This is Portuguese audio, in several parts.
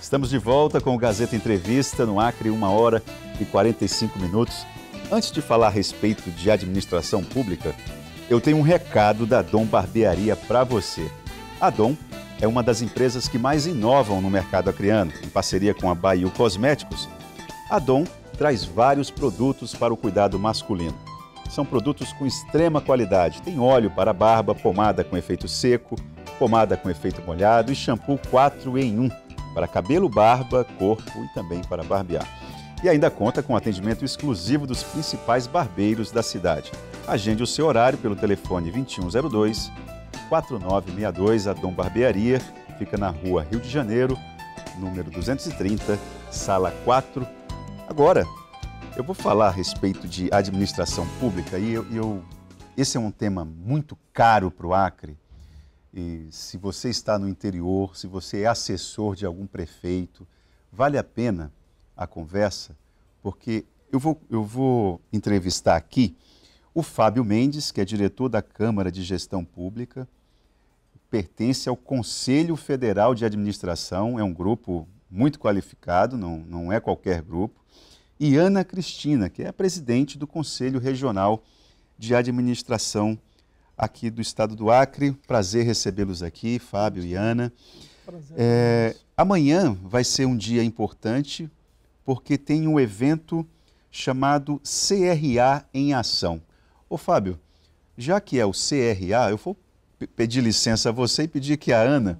Estamos de volta com o Gazeta Entrevista no Acre, 1h e 45 minutos. Antes de falar a respeito de administração pública, eu tenho um recado da Dom Barbearia para você. A Dom é uma das empresas que mais inovam no mercado acreano. Em parceria com a Baio Cosméticos, a Dom traz vários produtos para o cuidado masculino. São produtos com extrema qualidade. Tem óleo para barba, pomada com efeito seco, pomada com efeito molhado e shampoo 4 em 1 para cabelo, barba, corpo e também para barbear. E ainda conta com atendimento exclusivo dos principais barbeiros da cidade. Agende o seu horário pelo telefone 2102-4962. A Dom Barbearia fica na rua Rio de Janeiro, número 230, sala 4. Agora, eu vou falar a respeito de administração pública e esse é um tema muito caro para o Acre. E se você está no interior, se você é assessor de algum prefeito, vale a pena a conversa, porque eu vou entrevistar aqui o Fábio Mendes, que é diretor da Câmara de Gestão Pública, pertence ao Conselho Federal de Administração, é um grupo muito qualificado, não é qualquer grupo, e Ana Cristina, que é a presidente do Conselho Regional de Administração aqui do estado do Acre. Prazer recebê-los aqui, Fábio e Ana. Amanhã vai ser um dia importante, porque tem um evento chamado CRA em Ação. Ô Fábio, já que é o CRA, eu vou pedir licença a você e pedir que a Ana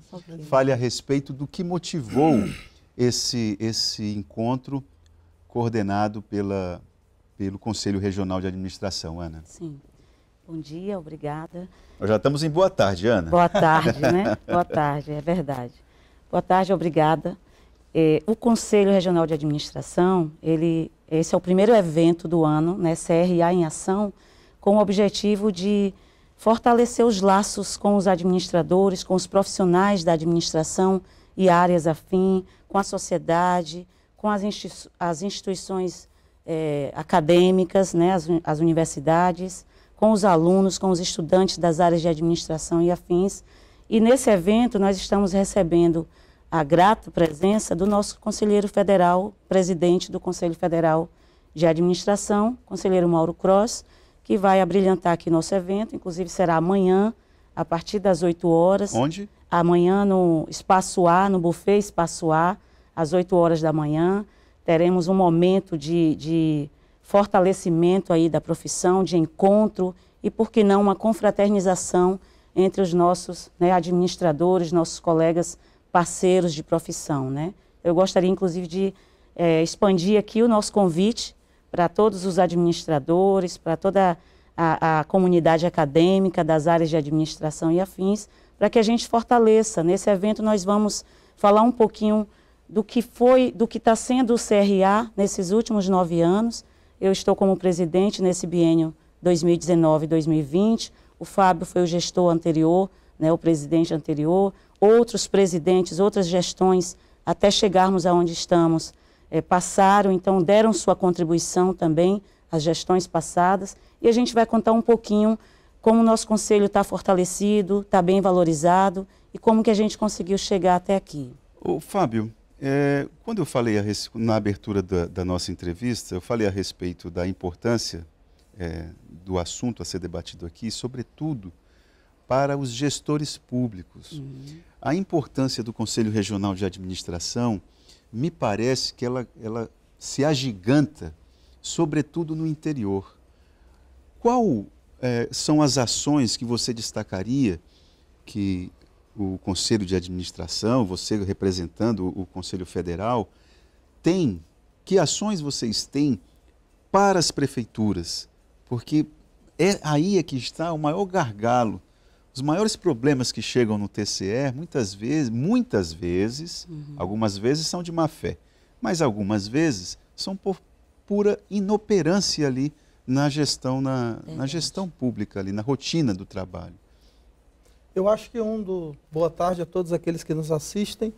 fale a respeito do que motivou esse encontro coordenado pelo Conselho Regional de Administração. Ana. Sim. Bom dia, obrigada. Nós já estamos em boa tarde, Ana. Boa tarde, né? Boa tarde, é verdade. Boa tarde, obrigada. O Conselho Regional de Administração, esse é o primeiro evento do ano, né, CRA em Ação, com o objetivo de fortalecer os laços com os administradores, com os profissionais da administração e áreas afim, com a sociedade, com as instituições acadêmicas, né, as universidades, com os alunos, com os estudantes das áreas de administração e afins. E nesse evento nós estamos recebendo a grata presença do nosso conselheiro federal, presidente do Conselho Federal de Administração, conselheiro Mauro Cross, que vai abrilhantar aqui nosso evento, inclusive será amanhã, a partir das 8 horas. Onde? Amanhã no Espaço A, no Buffet Espaço A, às 8 horas da manhã. Teremos um momento de fortalecimento aí da profissão, de encontro e, por que não, uma confraternização entre os nossos, né, administradores, nossos colegas parceiros de profissão, né? Eu gostaria, inclusive, de expandir aqui o nosso convite para todos os administradores, para toda a comunidade acadêmica das áreas de administração e afins, para que a gente fortaleça. Nesse evento nós vamos falar um pouquinho do que está sendo o CRA nesses últimos 9 anos. Eu estou como presidente nesse biênio 2019-2020, o Fábio foi o gestor anterior, né, o presidente anterior, outros presidentes, outras gestões, até chegarmos aonde estamos, passaram, então deram sua contribuição também às gestões passadas, e a gente vai contar um pouquinho como o nosso conselho está fortalecido, está bem valorizado, e como que a gente conseguiu chegar até aqui. Ô Fábio, quando eu falei na abertura da nossa entrevista, eu falei a respeito da importância do assunto a ser debatido aqui, sobretudo para os gestores públicos. A importância do Conselho Regional de Administração, me parece que ela se agiganta, sobretudo no interior. Qual são as ações que você destacaria que o Conselho de Administração, você representando o Conselho Federal, tem? Que ações vocês têm para as prefeituras? Porque aí que está o maior gargalo. Os maiores problemas que chegam no TCE, muitas vezes, algumas vezes são de má fé, mas algumas vezes são por pura inoperância ali na gestão, na gestão pública, ali, na rotina do trabalho. Eu acho que boa tarde a todos aqueles que nos assistem.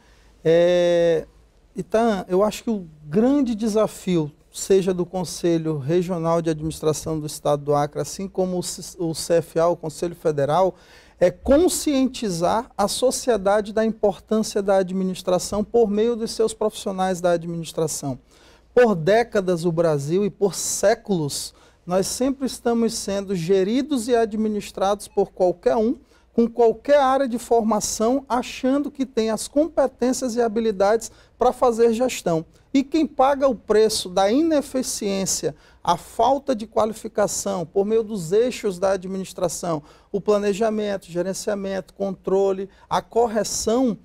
Eu acho que o grande desafio, seja do Conselho Regional de Administração do Estado do Acre, assim como o CFA, o Conselho Federal, é conscientizar a sociedade da importância da administração por meio dos seus profissionais da administração. Por décadas o Brasil e por séculos nós sempre estamos sendo geridos e administrados por qualquer um, com qualquer área de formação, achando que tem as competências e habilidades para fazer gestão. E quem paga o preço da ineficiência, a falta de qualificação por meio dos eixos da administração, o planejamento, gerenciamento, controle, a correção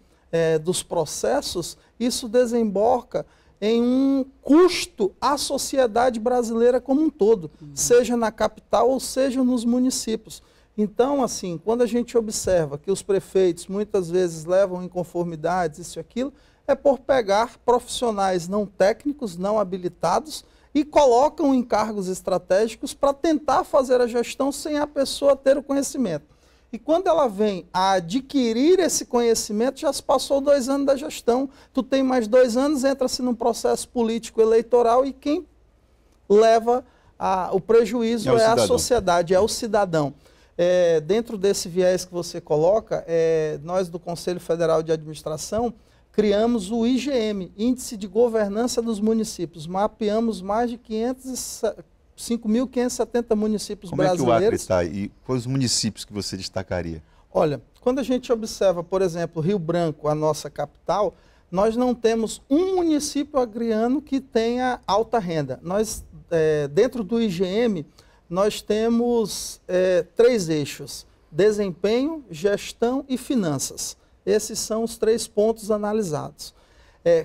dos processos, isso desemboca em um custo à sociedade brasileira como um todo, seja na capital ou seja nos municípios. Então, assim, quando a gente observa que os prefeitos muitas vezes levam inconformidades, isso e aquilo, é por pegar profissionais não técnicos, não habilitados e colocam em cargos estratégicos para tentar fazer a gestão sem a pessoa ter o conhecimento. E quando ela vem a adquirir esse conhecimento, já se passou 2 anos da gestão, tu tem mais 2 anos, entra-se num processo político eleitoral e quem leva o prejuízo é a sociedade, é o cidadão. Dentro desse viés que você coloca, nós do Conselho Federal de Administração criamos o IGM, Índice de Governança dos Municípios. Mapeamos mais de 5.570 municípios brasileiros. Como é que o Acre está? E quais os municípios que você destacaria? Olha, quando a gente observa, por exemplo, Rio Branco, a nossa capital, nós não temos um município acreano que tenha alta renda. Nós, dentro do IGM, nós temos 3 eixos: desempenho, gestão e finanças. Esses são os 3 pontos analisados.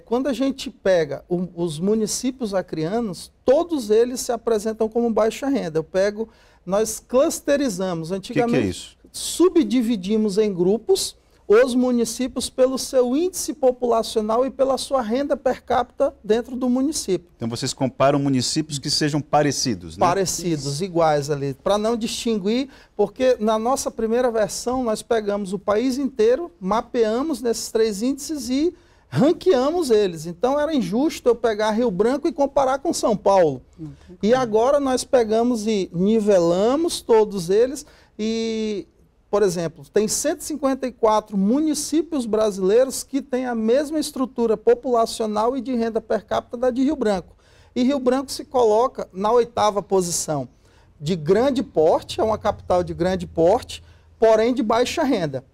Quando a gente pega os municípios acreanos, todos eles se apresentam como baixa renda. Nós clusterizamos. Antigamente, que é isso? Subdividimos em grupos os municípios pelo seu índice populacional e pela sua renda per capita dentro do município. Então vocês comparam municípios que sejam parecidos, né? Parecidos, iguais ali, para não distinguir, porque na nossa primeira versão nós pegamos o país inteiro, mapeamos nesses 3 índices e ranqueamos eles. Então era injusto eu pegar Rio Branco e comparar com São Paulo. E agora nós pegamos e nivelamos todos eles e, por exemplo, tem 154 municípios brasileiros que têm a mesma estrutura populacional e de renda per capita da de Rio Branco. E Rio Branco se coloca na 8ª posição. De grande porte, é uma capital de grande porte, porém de baixa renda.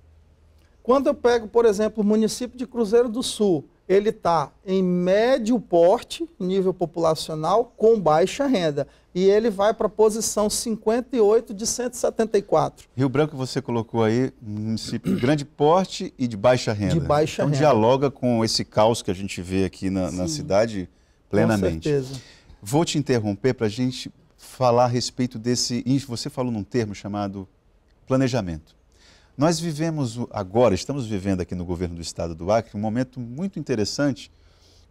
Quando eu pego, por exemplo, o município de Cruzeiro do Sul, ele está em médio porte, nível populacional, com baixa renda. E ele vai para a posição 58 de 174. Rio Branco você colocou aí, município de grande porte e de baixa renda. De baixa renda. Então dialoga com esse caos que a gente vê aqui na cidade plenamente. Com certeza. Vou te interromper para a gente falar a respeito desse... Você falou num termo chamado planejamento. Nós vivemos agora, estamos vivendo aqui no governo do estado do Acre, um momento muito interessante,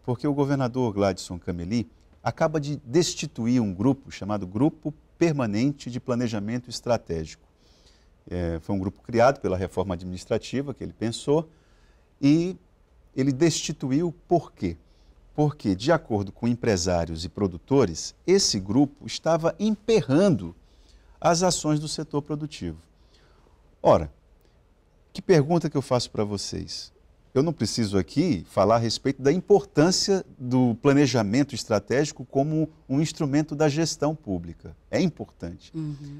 porque o governador Gladson Cameli acaba de destituir um grupo chamado Grupo Permanente de Planejamento Estratégico. Foi um grupo criado pela reforma administrativa que ele pensou e ele destituiu por quê? Porque, de acordo com empresários e produtores, esse grupo estava emperrando as ações do setor produtivo. Ora, que pergunta que eu faço para vocês? Eu não preciso aqui falar a respeito da importância do planejamento estratégico como um instrumento da gestão pública. É importante.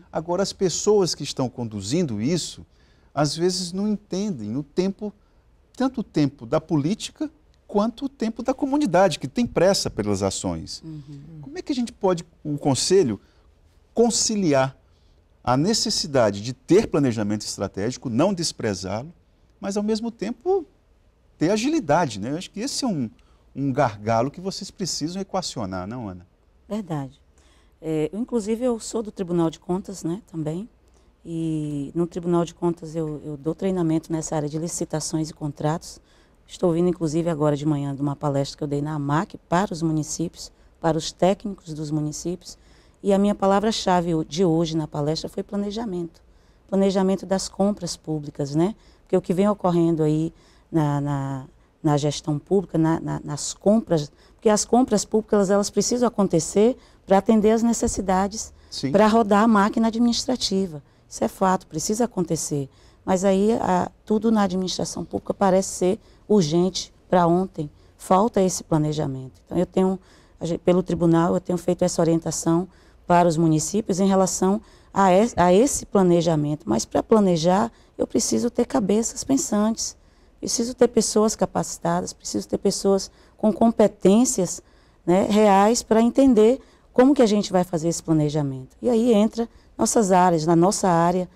Agora, as pessoas que estão conduzindo isso, às vezes não entendem tanto o tempo da política quanto o tempo da comunidade, que tem pressa pelas ações. Como é que a gente pode, o Conselho, conciliar a necessidade de ter planejamento estratégico, não desprezá-lo, mas ao mesmo tempo ter agilidade, né? Eu acho que esse é um gargalo que vocês precisam equacionar, não, Ana? Verdade. Inclusive, eu sou do Tribunal de Contas, né, também, e no Tribunal de Contas eu dou treinamento nessa área de licitações e contratos. Estou vindo, inclusive, agora de manhã de uma palestra que eu dei na AMAC para os municípios, para os técnicos dos municípios. E a minha palavra-chave de hoje na palestra foi planejamento. Planejamento das compras públicas, né? Porque o que vem ocorrendo aí na gestão pública, nas compras, porque as compras públicas elas precisam acontecer para atender às necessidades, para rodar a máquina administrativa. Isso é fato, precisa acontecer. mas aí tudo na administração pública parece ser urgente para ontem. Falta esse planejamento. Então, pelo tribunal, eu tenho feito essa orientação para os municípios em relação a esse planejamento. Mas para planejar, eu preciso ter cabeças pensantes, preciso ter pessoas capacitadas, preciso ter pessoas com competências, né, reais para entender como que a gente vai fazer esse planejamento. E aí entra nossas áreas, na nossa área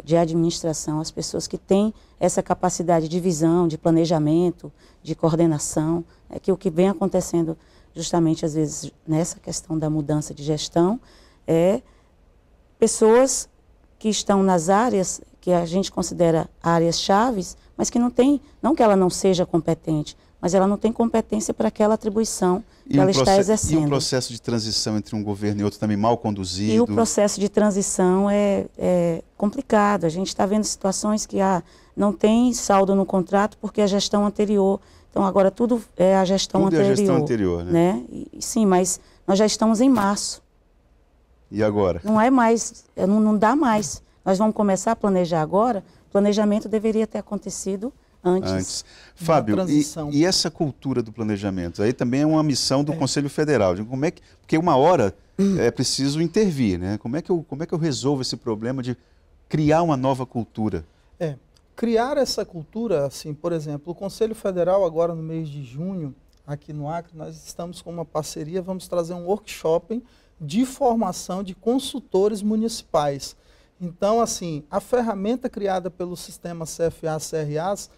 de administração, as pessoas que têm essa capacidade de visão, de planejamento, de coordenação, que o que vem acontecendo justamente às vezes nessa questão da mudança de gestão é pessoas que estão nas áreas que a gente considera áreas chaves, mas que não que ela não seja competente, mas ela não tem competência para aquela atribuição que ela está exercendo. E o processo de transição entre um governo e outro também mal conduzido? E o processo de transição é complicado. A gente está vendo situações que não tem saldo no contrato porque a gestão anterior. Então, agora tudo é a gestão anterior. Tudo é a gestão anterior, né? Sim, mas nós já estamos em março. E agora? Não é mais, não dá mais. Nós vamos começar a planejar agora. O planejamento deveria ter acontecido antes. Fábio, e essa cultura do planejamento? Aí também é uma missão do Conselho Federal. Porque uma hora é preciso intervir, né? Como é que eu resolvo esse problema de criar uma nova cultura? Criar essa cultura, assim, por exemplo, o Conselho Federal agora no mês de junho, aqui no Acre, nós estamos com uma parceria, vamos trazer um workshop de formação de consultores municipais. Então, assim, a ferramenta criada pelo sistema CFA-CRAs,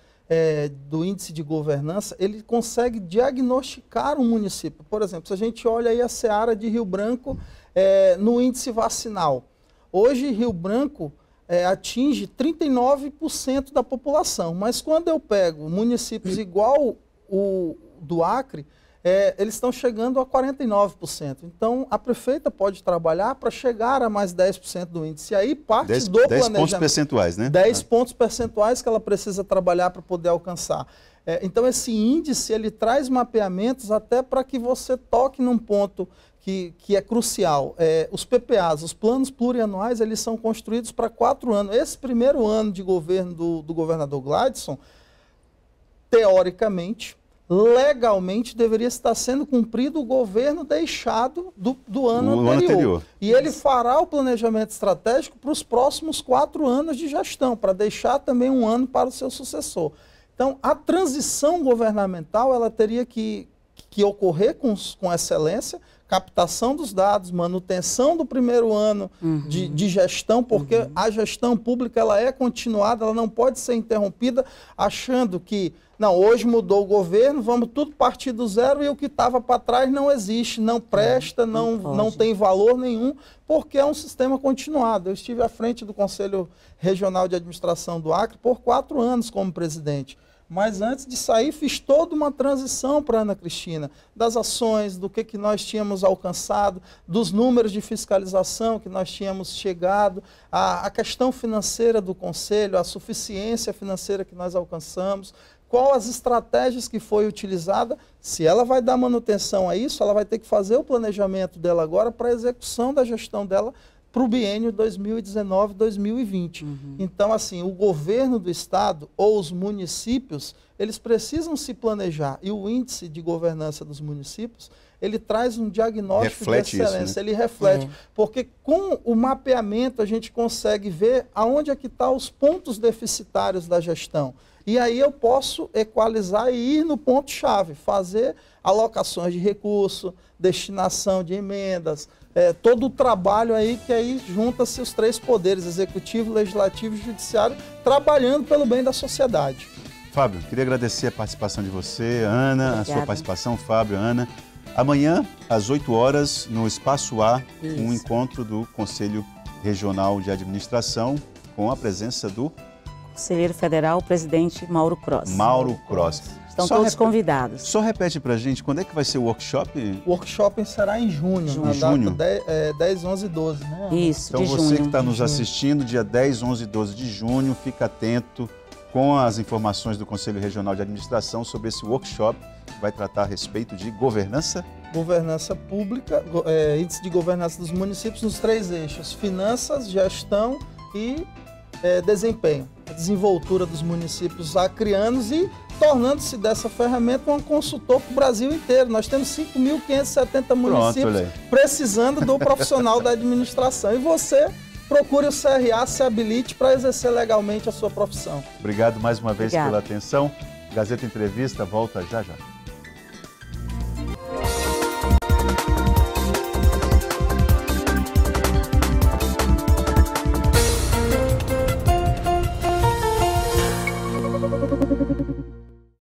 do índice de governança, ele consegue diagnosticar um município. Por exemplo, se a gente olha aí a seara de Rio Branco no índice vacinal. Hoje, Rio Branco atinge 39% da população, mas quando eu pego municípios igual o do Acre, eles estão chegando a 49%. Então, a prefeita pode trabalhar para chegar a mais 10% do índice. E aí parte do planejamento. 10 pontos percentuais, né? 10 pontos percentuais que ela precisa trabalhar para poder alcançar. Então, esse índice, ele traz mapeamentos até para que você toque num ponto que é crucial. Os PPAs, os planos plurianuais, eles são construídos para 4 anos. Esse primeiro ano de governo do governador Gladson, teoricamente, legalmente deveria estar sendo cumprido o governo deixado do ano anterior. E ele fará o planejamento estratégico para os próximos 4 anos de gestão, para deixar também um ano para o seu sucessor. Então, a transição governamental ela teria que ocorrer com excelência, captação dos dados, manutenção do primeiro ano de gestão, porque a gestão pública ela é continuada, ela não pode ser interrompida achando que não, hoje mudou o governo, vamos tudo partir do zero e o que estava para trás não existe, não presta, não tem valor nenhum, porque é um sistema continuado. Eu estive à frente do Conselho Regional de Administração do Acre por 4 anos como presidente. Mas antes de sair, fiz toda uma transição para a Ana Cristina, das ações, do que nós tínhamos alcançado, dos números de fiscalização que nós tínhamos chegado, a questão financeira do Conselho, a suficiência financeira que nós alcançamos, qual as estratégias que foi utilizada. Se ela vai dar manutenção a isso, ela vai ter que fazer o planejamento dela agora para a execução da gestão dela para o biênio 2019-2020. Então, assim, o governo do estado ou os municípios, eles precisam se planejar. E o índice de governança dos municípios, ele traz um diagnóstico de excelência, isso, né? Ele reflete. Porque com o mapeamento a gente consegue ver aonde é que estão os pontos deficitários da gestão. E aí eu posso equalizar e ir no ponto-chave, fazer alocações de recurso, destinação de emendas, todo o trabalho aí que aí junta-se os 3 poderes, executivo, legislativo e judiciário, trabalhando pelo bem da sociedade. Fábio, queria agradecer a participação de você, Ana, Obrigada. A sua participação, Fábio, Ana. Amanhã, às 8 horas, no Espaço A, um encontro do Conselho Regional de Administração, com a presença do Conselheiro Federal, o presidente Mauro Cross. Mauro Cross. Estão todos convidados. Só repete pra gente, quando é que vai ser o workshop? O workshop será em junho, Em junho? 10, 11 e 12, né? Isso, então de junho. Então você que está nos assistindo, dia 10, 11 e 12 de junho, fica atento com as informações do Conselho Regional de Administração sobre esse workshop que vai tratar a respeito de governança. Governança pública, índice de governança dos municípios nos 3 eixos: finanças, gestão e desempenho, a desenvoltura dos municípios acreanos e tornando-se dessa ferramenta um consultor para o Brasil inteiro. Nós temos 5.570 municípios precisando do profissional da administração. E você procure o CRA, se habilite para exercer legalmente a sua profissão. Obrigado mais uma vez pela atenção. Gazeta Entrevista volta já já.